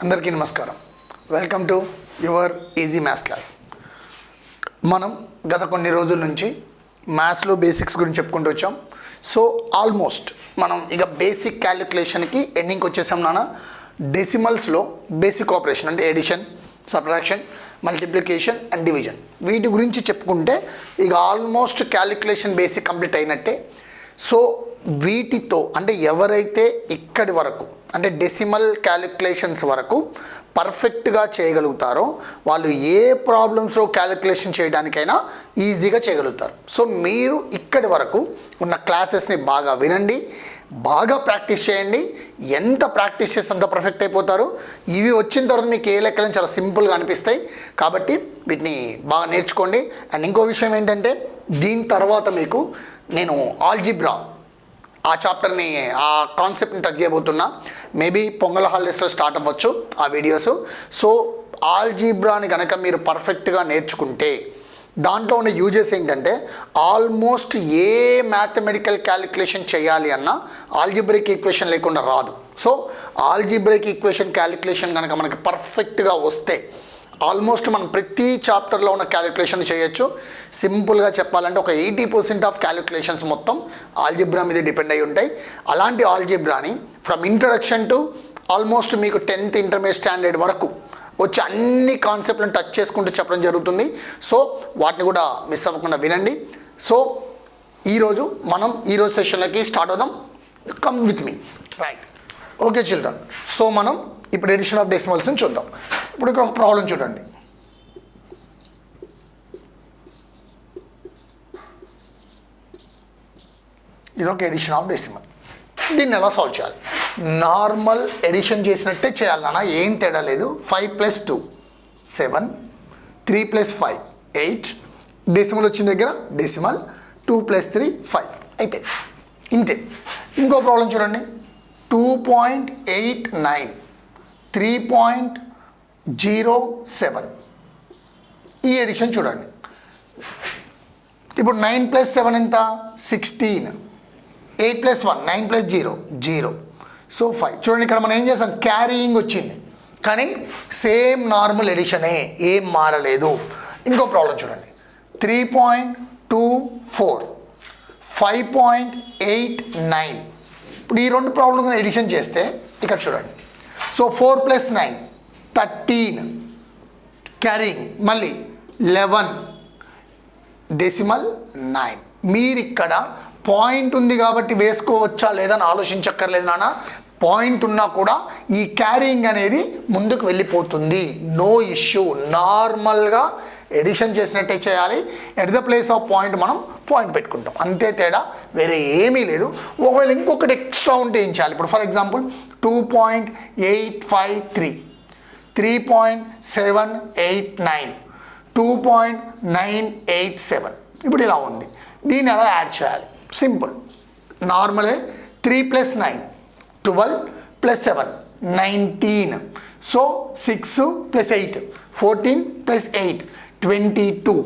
అందరికీ నమస్కారం. Welcome to your easy maths class. మనం గత కొన్ని రోజుల నుంచి మ్యాథ్స్లో బేసిక్స్ గురించి చెప్పుకుంటూ వచ్చాం. సో ఆల్మోస్ట్ మనం ఇక బేసిక్ క్యాలిక్యులేషన్కి ఎండింగ్కి వచ్చేసాం నాన్న. డెసిమల్స్లో బేసిక్ ఆపరేషన్ అంటే addition, subtraction, multiplication and division, వీటి గురించి చెప్పుకుంటే ఇక ఆల్మోస్ట్ క్యాలిక్యులేషన్ బేసిక్ కంప్లీట్ అయినట్టే. సో వీటితో అంటే ఎవరైతే ఇక్కడి వరకు అంటే డెసిమల్ క్యాలిక్యులేషన్స్ వరకు పర్ఫెక్ట్గా చేయగలుగుతారో వాళ్ళు ఏ ప్రాబ్లమ్స్లో క్యాలిక్యులేషన్ చేయడానికైనా ఈజీగా చేయగలుగుతారు. సో మీరు ఇక్కడి వరకు ఉన్న క్లాసెస్ని బాగా వినండి, బాగా ప్రాక్టీస్ చేయండి. ఎంత ప్రాక్టీస్ చేస్తే అంత పర్ఫెక్ట్ అయిపోతారు. ఇవి వచ్చిన తర్వాత మీకు ఏ లెక్కలని చాలా సింపుల్గా అనిపిస్తాయి. కాబట్టి వీటిని బాగా నేర్చుకోండి. అండ్ ఇంకో విషయం ఏంటంటే దీని తర్వాత మీకు నేను ఆల్జిబ్రా ఆ చాప్టర్ని ఆ కాన్సెప్ట్ని టచ్ చేయబోతున్నా. మేబీ పొంగల్ హాలిడేస్లో స్టార్ట్ అవ్వచ్చు ఆ వీడియోస్. సో ఆల్జిబ్రాని కనుక మీరు పర్ఫెక్ట్గా నేర్చుకుంటే దాంట్లో ఉన్న యూజెస్ ఏంటంటే ఆల్మోస్ట్ ఏ మ్యాథమెటికల్ క్యాలిక్యులేషన్ చేయాలి అన్నా ఆల్జిబ్రిక్ ఈక్వేషన్ లేకుండా రాదు. సో ఆల్జిబ్రిక్ ఈక్వేషన్ క్యాలిక్యులేషన్ కనుక మనకి పర్ఫెక్ట్గా వస్తే ఆల్మోస్ట్ మనం ప్రతి చాప్టర్లో ఉన్న క్యాలిక్యులేషన్ చేయొచ్చు. సింపుల్గా చెప్పాలంటే ఒక 80% ఆఫ్ క్యాలిక్యులేషన్స్ మొత్తం ఆల్జిబ్రా మీద డిపెండ్ అయి ఉంటాయి. అలాంటి ఆల్జిబ్రాని ఫ్రమ్ ఇంట్రడక్షన్ టు ఆల్మోస్ట్ మీకు 10th ఇంటర్మీడియట్ స్టాండర్డ్ వరకు వచ్చి అన్ని కాన్సెప్ట్లను టచ్ చేసుకుంటూ చెప్పడం జరుగుతుంది. సో వాటిని కూడా మిస్ అవ్వకుండా వినండి. సో ఈరోజు సెషన్లోకి స్టార్ట్ అవుదాం. Come with me. Right, okay children. So మనం ఇప్పుడు ఎడిషన్ ఆఫ్ డెసిమల్స్ని చూద్దాం. ఇప్పుడు ఒక ప్రాబ్లం చూడండి. ఇదొక ఎడిషన్ ఆఫ్ డెసిమల్. దీన్ని ఎలా సాల్వ్ చేయాలి? నార్మల్ ఎడిషన్ చేసినట్టే చేయాలి నాన్న, ఏం తేడా లేదు. 5 + 2 7, 3 + 5 8, డెసిమల్ వచ్చిన దగ్గర డెసిమల్, 2 + 3 5 అయిపోయింది. ఇంతే. ఇంకో ప్రాబ్లం చూడండి. 2.89 3.07 ఈ ఎడిషన్ చూడండి. ఇప్పుడు 9 + 7 ఎంత? 16. 8 + 1 9 + 0 0. సో 5. చూడండి ఇక్కడ మనం ఏం చేసాం, క్యారీయింగ్ వచ్చింది కానీ సేమ్ నార్మల్ ఎడిషనే, ఏం మారలేదు. ఇంకో ప్రాబ్లం చూడండి. 3.24 5.89. ఇప్పుడు ఈ రెండు ప్రాబ్లమ్స్ ఎడిషన్ చేస్తే ఇక్కడ చూడండి. సో 4 + 9 13, క్యారింగ్ మళ్ళీ 11, డెసిమల్ 9. మీరు ఇక్కడ పాయింట్ ఉంది కాబట్టి వేసుకోవచ్చా లేదని ఆలోచించక్కర్లేదు నాన్న. పాయింట్ ఉన్నా కూడా ఈ క్యారింగ్ అనేది ముందుకు వెళ్ళిపోతుంది, నో ఇష్యూ. నార్మల్గా ఎడిషన్ చేసినట్టే చేయాలి. At the place of point మనం పాయింట్ పెట్టుకుంటాం, అంతే తేడా, వేరే ఏమీ లేదు. ఒకవేళ ఇంకొకటి ఎక్స్ట్రా ఉంటే ఏం చేయాలి? ఇప్పుడు ఫర్ ఎగ్జాంపుల్ 2.853 3.789 2.987. ఇప్పుడు ఇలా ఉంది. దీన్ని ఎలా యాడ్ చేయాలి? సింపుల్, నార్మలే. 3 + 9 12 + 7 19. సో 6 + 8 14 + 8 22.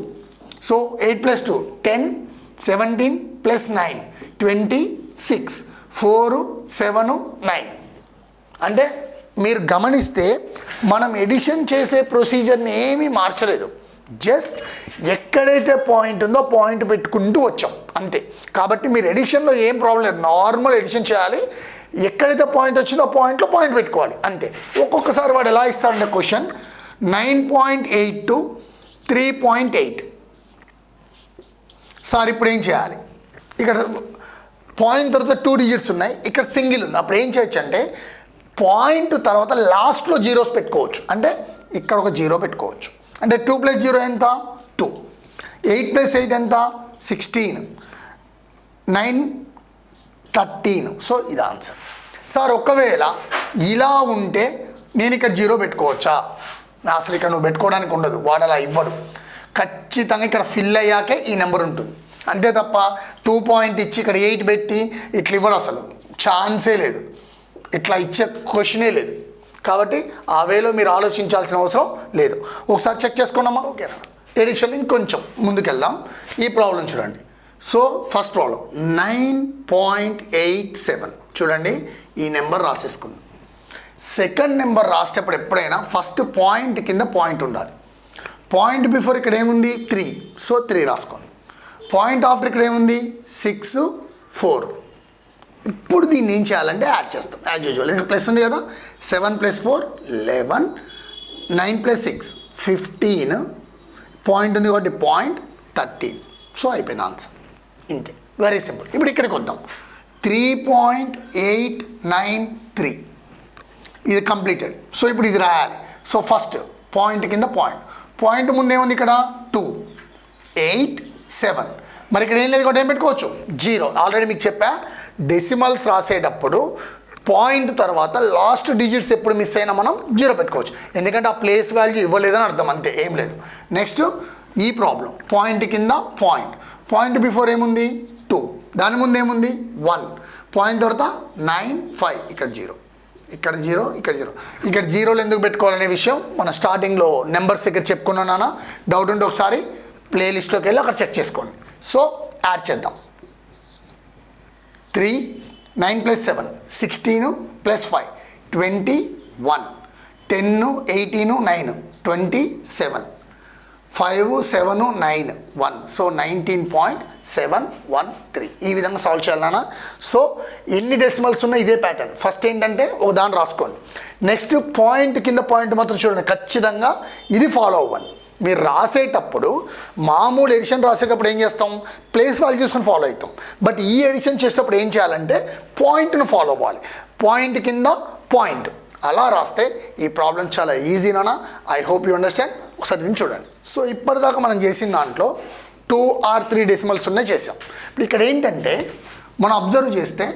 సో 8 + 2 10, 17 + 9 26, 4 7 9. అంటే మీరు గమనిస్తే మనం ఎడిషన్ చేసే ప్రొసీజర్ని ఏమీ మార్చలేదు. జస్ట్ ఎక్కడైతే పాయింట్ ఉందో పాయింట్ పెట్టుకుంటూ వచ్చాం అంతే. కాబట్టి మీరు ఎడిషన్లో ఏం ప్రాబ్లం లేదు, నార్మల్ ఎడిషన్ చేయాలి. ఎక్కడైతే పాయింట్ వచ్చిందో ఆ పాయింట్లో పాయింట్ పెట్టుకోవాలి అంతే. ఒక్కొక్కసారి వాడు ఎలా ఇస్తాడంటే క్వశ్చన్ 9.82 3.8. సార్ ఇప్పుడు ఏం చేయాలి? ఇక్కడ పాయింట్ తర్వాత 2 డిజిట్స్ ఉన్నాయి, ఇక్కడ సింగిల్ ఉంది. అప్పుడు ఏం చేయొచ్చు అంటే పాయింట్ తర్వాత లాస్ట్లో జీరోస్ పెట్టుకోవచ్చు. అంటే ఇక్కడ ఒక 0 పెట్టుకోవచ్చు. అంటే 2 + 0 ఎంత? 2. 8 + 8 ఎంత? 16. 9 13. సో ఇది ఆన్సర్. సార్ ఒకవేళ ఇలా ఉంటే నేను ఇక్కడ 0 పెట్టుకోవచ్చా? అసలు ఇక్కడ నువ్వు పెట్టుకోవడానికి ఉండదు, వాడు అలా ఇవ్వడు. ఖచ్చితంగా ఇక్కడ ఫిల్ అయ్యాకే ఈ నెంబర్ ఉంటుంది, అంతే తప్ప 2 పాయింట్ ఇచ్చి ఇక్కడ 8 పెట్టి ఇట్లా ఇవ్వడు, అసలు ఛాన్సే లేదు, ఇట్లా ఇచ్చే క్వశ్చనే లేదు. కాబట్టి ఆ వేలో మీరు ఆలోచించాల్సిన అవసరం లేదు. ఒకసారి చెక్ చేసుకున్నామా? ఓకేనా? ఎడిషన్ ఇంకొంచెం ముందుకెళ్దాం. ఈ ప్రాబ్లం చూడండి. So first problem 9.87. చూడండి ఈ నెంబర్ రాసేసుకుందాం. సెకండ్ నెంబర్ రాసేటప్పుడు ఎప్పుడైనా ఫస్ట్ పాయింట్ కింద పాయింట్ ఉండాలి. పాయింట్ బిఫోర్ ఇక్కడ ఏముంది 3, సో 3 రాసుకోండి. పాయింట్ ఆఫ్టర్ ఇక్కడ ఏముంది 6, 4. ఇప్పుడు దీన్ని ఏం చేయాలంటే యాడ్ చేస్తాం యాజ్ యూజువల్. ఇక్కడ ప్లస్ ఉంది కదా, 7 + 4 11, 9 + 6 15, పాయింట్ ఉంది కాబట్టి పాయింట్ 13. సో అయిపోయింది ఆన్సర్, ఇంతే, వెరీ సింపుల్. ఇప్పుడు ఇక్కడికి వద్దాం. 3.893 ఇది కంప్లీటెడ్. సో ఇప్పుడు ఇది రాయాలి. సో ఫస్ట్ పాయింట్ కింద పాయింట్ ముందు ఏముంది ఇక్కడ 2, 8, 7. మరి ఇక్కడ ఏం లేదు కూడా ఏం పెట్టుకోవచ్చు 0. ఆల్రెడీ మీకు చెప్పా, డెసిమల్స్ రాసేటప్పుడు పాయింట్ తర్వాత లాస్ట్ డిజిట్స్ ఎప్పుడు మిస్ అయినా మనం 0 పెట్టుకోవచ్చు. ఎందుకంటే ఆ ప్లేస్ వాల్యూ ఇవ్వలేదని అర్థం, అంతే, ఏం లేదు. నెక్స్ట్ ఈ ప్రాబ్లం పాయింట్ కింద పాయింట్ బిఫోర్ ఏముంది 2, దాని ముందు ఏముంది 1, పాయింట్ తర్వాత 9, 5, ఇక్కడ 0, ఇక్కడ 0, ఇక్కడ 0. ఇక్కడ 0లు ఎందుకు పెట్టుకోవాలనే విషయం మన స్టార్టింగ్లో నెంబర్స్ దగ్గర చెప్పుకున్నానా. డౌట్ ఉంటే ఒకసారి ప్లేలిస్ట్లోకి వెళ్ళి అక్కడ చెక్ చేసుకోండి. సో యాడ్ చేద్దాం. 3, 9 + 7 16 + 5 21, 10, 18, 9 27, 5, 7, 9 1. సో 19.713. ఈ విధంగా సాల్వ్ చేయాలన్నా. సో ఎన్ని డెసిమల్స్ ఉన్నా ఇదే ప్యాటర్న్. ఫస్ట్ ఏంటంటే ఒక దాన్ని రాసుకోండి. నెక్స్ట్ పాయింట్ కింద పాయింట్ మాత్రం చూడండి, ఖచ్చితంగా ఇది ఫాలో అవ్వండి. మీరు రాసేటప్పుడు మామూలు ఎడిషన్ రాసేటప్పుడు ఏం చేస్తాం, ప్లేస్ వాల్యూస్ని ఫాలో అవుతాం. బట్ ఈ ఎడిషన్ చేసేటప్పుడు ఏం చేయాలంటే పాయింట్ను ఫాలో అవ్వాలి. పాయింట్ కింద పాయింట్ అలా రాస్తే ఈ ప్రాబ్లం చాలా ఈజీనా. I hope you understand. ఒకసారి దీన్ని చూడండి. సో ఇప్పటిదాకా మనం చేసిన దాంట్లో 2 or 3 డెసిమల్స్ ఉన్నాయి చేసాం. ఇప్పుడు ఇక్కడ ఏంటంటే మనం అబ్జర్వ్ చేస్తే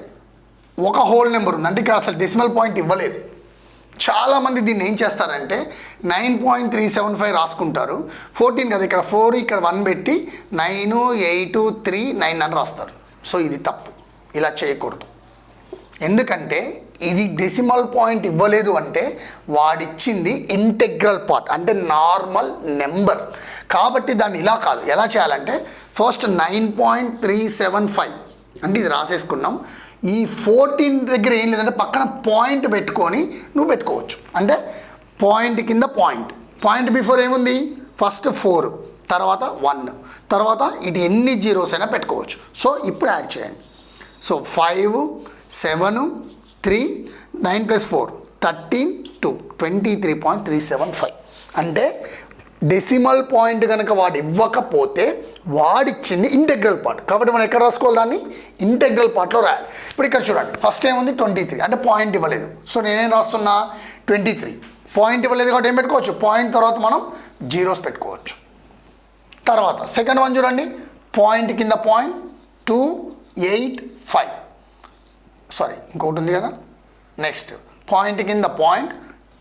ఒక హోల్ నెంబర్ ఉంది, అంటే ఇక్కడ అసలు డెసిమల్ పాయింట్ ఇవ్వలేదు. చాలామంది దీన్ని ఏం చేస్తారంటే 9.375 రాసుకుంటారు. 14 కదా, ఇక్కడ 4, ఇక్కడ 1 పెట్టి 9, 8, 3, 9 అని రాస్తారు. సో ఇది తప్పు, ఇలా చేయకూడదు. ఎందుకంటే ఇది డెసిమల్ పాయింట్ ఇవ్వలేదు అంటే వాడిచ్చింది ఇంటెగ్రల్ పార్ట్, అంటే నార్మల్ నెంబర్. కాబట్టి దాన్ని ఇలా కాదు, ఎలా చేయాలంటే ఫస్ట్ 9.375 అంటే ఇది రాసేసుకున్నాం. ఈ 14 దగ్గర ఏం లేదంటే పక్కన పాయింట్ పెట్టుకొని నువ్వు పెట్టుకోవచ్చు. అంటే పాయింట్ కింద పాయింట్ బిఫోర్ ఏముంది ఫస్ట్ 4, తర్వాత 1, తర్వాత ఇటు ఎన్ని జీరోస్ అయినా పెట్టుకోవచ్చు. సో ఇప్పుడు యాడ్ చేయండి. సో 5, 7, 3, 9 + 4 13, 2 23.375. అంటే డెసిమల్ పాయింట్ కనుక వాడు ఇవ్వకపోతే వాడిచ్చింది ఇంటెగ్రల్ పార్ట్. కాబట్టి మనం ఎక్కడ రాసుకోవాలి, దాన్ని ఇంటెగ్రల్ పార్ట్లో రాయాలి. ఇప్పుడు ఇక్కడ చూడండి, ఫస్ట్ ఏముంది 23, అంటే పాయింట్ ఇవ్వలేదు. సో నేనేం రాస్తున్నా 23. పాయింట్ ఇవ్వలేదు కాబట్టి ఏం పెట్టుకోవచ్చు, పాయింట్ తర్వాత మనం జీరోస్ పెట్టుకోవచ్చు. తర్వాత సెకండ్ వన్ చూడండి, పాయింట్ కింద పాయింట్ 285, సారీ ఇంకొకటి ఉంది కదా. నెక్స్ట్ పాయింట్ కింద పాయింట్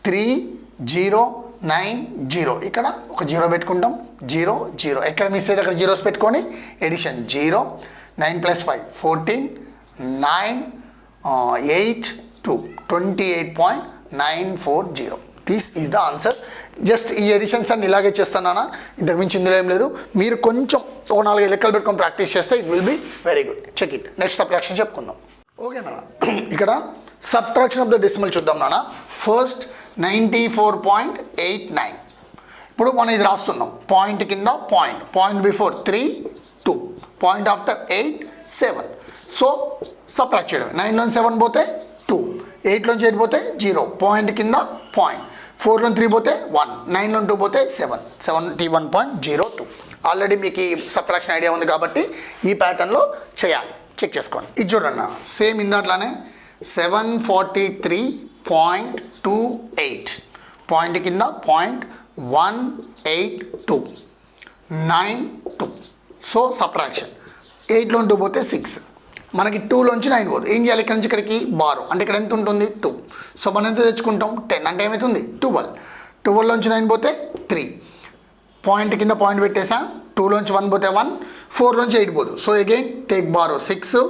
3090, ఇక్కడ ఒక 0 పెట్టుకుంటాం. 0 0 ఎక్కడ మిస్ అయితే అక్కడ జీరోస్ పెట్టుకొని addition 0, 9 + 5 14, 9, 8, 2 28.940. This is the answer. Just ఈ ఎడిషన్స్ అన్ని ఇలాగే చేస్తున్నానా, ఇంతకు మించి ఇందులో ఏం లేదు. మీరు కొంచెం ఒక 4 లెక్కలు పెట్టుకొని ప్రాక్టీస్ చేస్తే it will be very good. Check it. Next subtraction చెప్పుకుందాం. ఓకే నాన్న, ఇక్కడ సబ్ట్రాక్షన్ ఆఫ్ ద డెసిమల్ చూద్దాం నాన్న. ఫస్ట్ 94.89. ఇప్పుడు మనం ఇది రాస్తున్నాం. పాయింట్ కింద point before 3, 2, point after 8, 7. So subtract చేయడం. 9లోంచి 7 పోతే 2, 8లోంచి 8 పోతే 0, పాయింట్ కింద పాయింట్. 4లోంచి 3 పోతే 1, 9లోంచి 2 పోతే 7, 71.02. ఆల్రెడీ మీకు ఈ సబ్ట్రాక్షన్ ఐడియా ఉంది కాబట్టి ఈ ప్యాటర్న్లో చేయాలి. చెక్ చేసుకోండి. ఇది చూడండి, సేమ్ ఇందాట్లానే 743.28, పాయింట్ కింద పాయింట్ 182, 92. సో సబ్ట్రాక్షన్ 8లోంచి 2 పోతే 6, మనకి 2లోంచి 9 పోదు. ఏం చేయాలి, ఇక్కడ నుంచి ఇక్కడికి బారో, అంటే ఇక్కడ ఎంత ఉంటుంది 2. సో మనం ఎంత తెచ్చుకుంటాం 10, అంటే ఏమవుతుంది 12. 12లోంచి 9 పోతే 3, పాయింట్ కింద పాయింట్ పెట్టేసా. 2లోంచి 1 పోతే 1, 4లోంచి 8 పోదు. సో అగైన్ టేక్ బారో 6,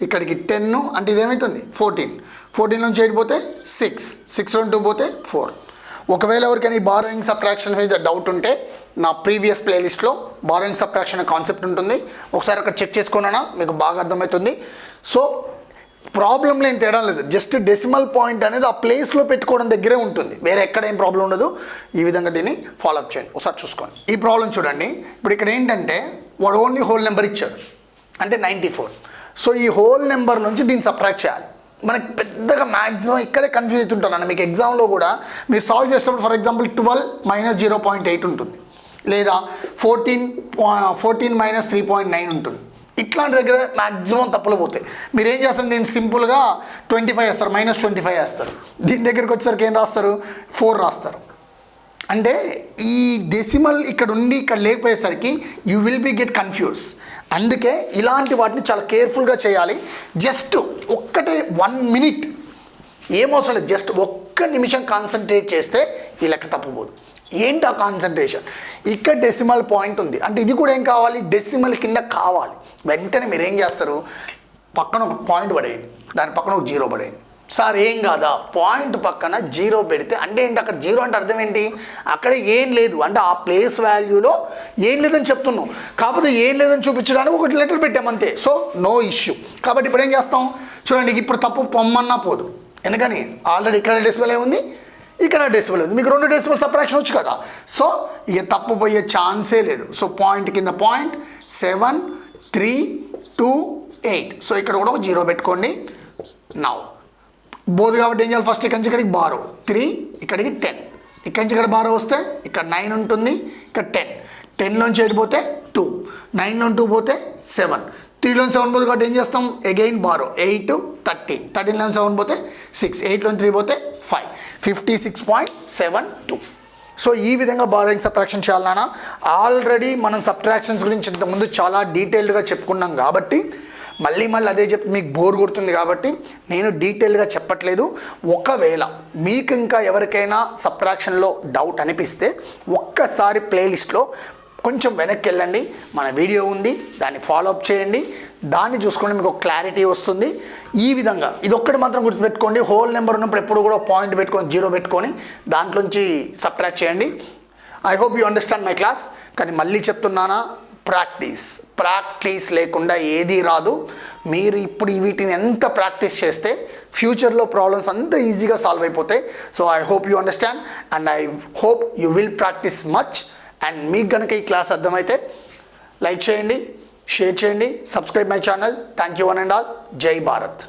ఇక్కడికి 10, అంటే ఇదేమవుతుంది 14. 14లోంచి 8 పోతే 6, 6లోంచి 2 పోతే 4. ఒకవేళ ఎవరికైనా ఈ బారోయింగ్ సబ్ట్రాక్షన్ మీద డౌట్ ఉంటే నా ప్రీవియస్ ప్లేలిస్ట్లో బారోయింగ్ సబ్ట్రాక్షన్ కాన్సెప్ట్ ఉంటుంది, ఒకసారి అక్కడ చెక్ చేసుకున్నా మీకు బాగా అర్థమవుతుంది. సో ప్రాబ్లంలో ఏం తేడా లేదు, జస్ట్ డెసిమల్ పాయింట్ అనేది ఆ ప్లేస్లో పెట్టుకోవడం దగ్గరే ఉంటుంది, వేరే ఎక్కడ ఏం ప్రాబ్లం ఉండదు. ఈ విధంగా దీన్ని ఫాలోఅప్ చేయండి. ఒకసారి చూసుకోండి ఈ ప్రాబ్లం చూడండి. ఇప్పుడు ఇక్కడ ఏంటంటే వాడు ఓన్లీ హోల్ నెంబర్ ఇచ్చాడు అంటే 94. సో ఈ హోల్ నెంబర్ నుంచి దీన్ని సబ్ట్రాక్ట్ చేయాలి. మనకి పెద్దగా మ్యాక్సిమం ఇక్కడే కన్ఫ్యూజ్ అవుతుంటాను. మీకు ఎగ్జామ్లో కూడా మీరు సాల్వ్ చేసేటప్పుడు ఫర్ ఎగ్జాంపుల్ 12 - 0.8 ఉంటుంది, లేదా 14 - 3.9 ఉంటుంది. ఇట్లాంటి దగ్గర మ్యాక్సిమం తప్పులు పోతాయి. మీరు ఏం చేస్తారు, దీన్ని సింపుల్గా 25 వేస్తారు, -25 వేస్తారు. దీని దగ్గరికి వచ్చేసరికి ఏం రాస్తారు, 4 రాస్తారు. అంటే ఈ డెసిమల్ ఇక్కడ ఉండి ఇక్కడ లేకపోయేసరికి you will be get confuse. అందుకే ఇలాంటి వాటిని చాలా కేర్ఫుల్గా చేయాలి. జస్ట్ ఒక్కటే 1 మినిట్ ఏమవసరం లేదు, జస్ట్ ఒక్క నిమిషం కాన్సన్ట్రేట్ చేస్తే ఈ లెక్క తప్పబోదు. ఏంటి ఆ కాన్సన్ట్రేషన్, ఇక్కడ డెసిమల్ పాయింట్ ఉంది అంటే ఇది కూడా ఏం కావాలి, డెసిమల్ కింద కావాలి. వెంటనే మీరు ఏం చేస్తారు, పక్కన ఒక పాయింట్ పడేయండి, దాని పక్కన ఒక 0 పడేయండి. సార్ ఏం కాదా, పాయింట్ పక్కన 0 పెడితే అంటే ఏంటి, అక్కడ 0 అంటే అర్థం ఏంటి, అక్కడ ఏం లేదు అంటే ఆ ప్లేస్ వాల్యూలో ఏం లేదని చెప్తున్నాం. కాకపోతే ఏం లేదని చూపించడానికి ఒక లెటర్ పెట్టామంతే. So no issue. కాబట్టి ఇప్పుడు ఏం చేస్తాం చూడండి, ఇప్పుడు తప్పు పొమ్మన్నా పోదు, ఎందుకని ఆల్రెడీ ఇక్కడ డెసిమల్ ఉంది, ఇక్కడ డెసిమల్ ఉంది, మీకు 2 డెసిమల్ సబ్ట్రాక్షన్ వచ్చు కదా. సో ఇక తప్పు పోయే ఛాన్సే లేదు. సో పాయింట్ కింద పాయింట్ 7 3 2 8. సో ఇక్కడ కూడా ఒక 0 పెట్టుకోండి. నౌ బోధ కాబట్టి ఏం చేయాలి, ఫస్ట్ ఇక్కడి నుంచి ఇక్కడికి బారో 3, ఇక్కడికి 10, ఇక్కడి నుంచి ఇక్కడ బారో వస్తే ఇక్కడ 9 ఉంటుంది, ఇక్కడ 10, 10లోంచి 8 పోతే 2, 9లో 2 పోతే 7, 3లోంచి 7 పోతే కాబట్టి ఏం చేస్తాం, అగైన్ బారో 8 13, 13లోంచి 7 పోతే 6, 8లోంచి 3 పోతే 5, 56.72. సో ఈ విధంగా బారోయింగ్ సబ్ట్రాక్షన్ చేయాలన్నా. ఆల్రెడీ మనం సబ్ట్రాక్షన్స్ గురించి ఇంతకుముందు చాలా డీటెయిల్డ్గా చెప్పుకున్నాం కాబట్టి మళ్ళీ అదే చెప్పి మీకు బోర్ కొడుతుంది కాబట్టి నేను డీటెయిల్గా చెప్పట్లేదు. ఒకవేళ మీకు ఇంకా ఎవరికైనా సబ్ట్రాక్షన్లో డౌట్ అనిపిస్తే ఒక్కసారి ప్లేలిస్ట్లో కొంచెం వెనక్కి వెళ్ళండి, మన వీడియో ఉంది, దాన్ని ఫాలోఅప్ చేయండి, దాన్ని చూసుకుంటే మీకు క్లారిటీ వస్తుంది. ఈ విధంగా ఇదొక్కటి మాత్రం గుర్తుపెట్టుకోండి, హోల్ నెంబర్ ఉన్నప్పుడు ఎప్పుడు కూడా పాయింట్ పెట్టుకొని 0 పెట్టుకొని దాంట్లోంచి సబ్ట్రాక్ట్ చేయండి. I hope you understand my class. కానీ మళ్ళీ చెప్తున్నానా, ప్రాక్టీస్ లేకుండా ఏదీ రాదు. మీరు ఇప్పుడు వీటిని ఎంత ప్రాక్టీస్ చేస్తే ఫ్యూచర్లో ప్రాబ్లమ్స్ అంత ఈజీగా సాల్వ్ అయిపోతాయి. So I hope you understand and I hope you will practice much. And మీకు కనుక ఈ క్లాస్ అర్థమైతే లైక్ చేయండి, షేర్ చేయండి, subscribe my channel. Thank you one and all. జై భారత్.